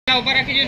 ऊपर रखी जो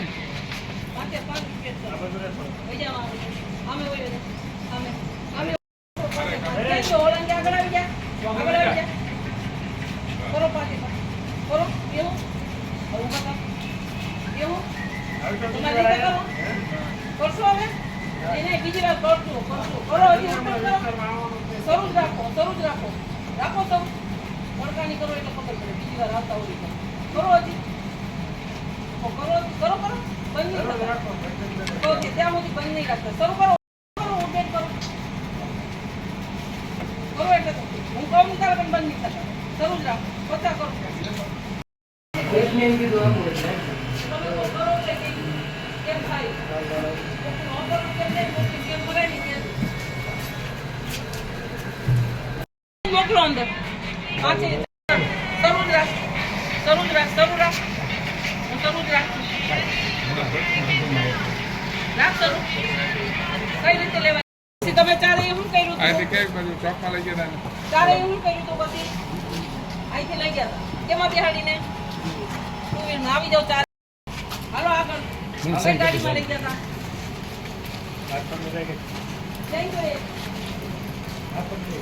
त्या मुझे बंद नहीं करता सर करो करो अपडेट करो करो એટલે તો હું કહું ત્યારે પણ બંધ નહીં થતા શરૂ જ રાખો પતા કરો એક મેન કીધું આપો એટલે તમે કરો એટલે કેમ થાય ઓર્ડર કેમ નહીં કેમ કરે નહીં કેમ મોકલો અંદર પાછી શરૂ જ રાખ શરૂ જ રાખ શરૂ રાખ હું શરૂ જ રાખ કઈ રીતે લેવા પછી તમે ચારે એવું કર્યું તો આથી કે બાજુ ચોકમાં લઈ ગયા હતા ચારે એવું કર્યું તો પછી આથી લઈ ગયા હતા કેમાં બિહાડીને ટુ વ્હીલ માં આવી જાવ ચારે હાલો આગળ હવે ગાડીમાં લઈ ગયા હતા આપણને જઈ ગઈ જઈ ગઈ આપણને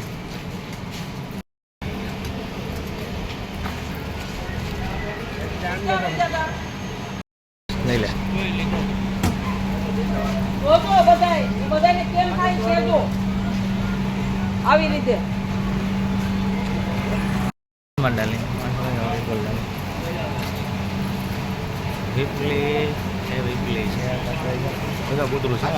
નહીં લે જોજો બધાને કેમ થાય છે જો આવી રીતે મંડાલી વીકલી છે બધા કૂતરું છે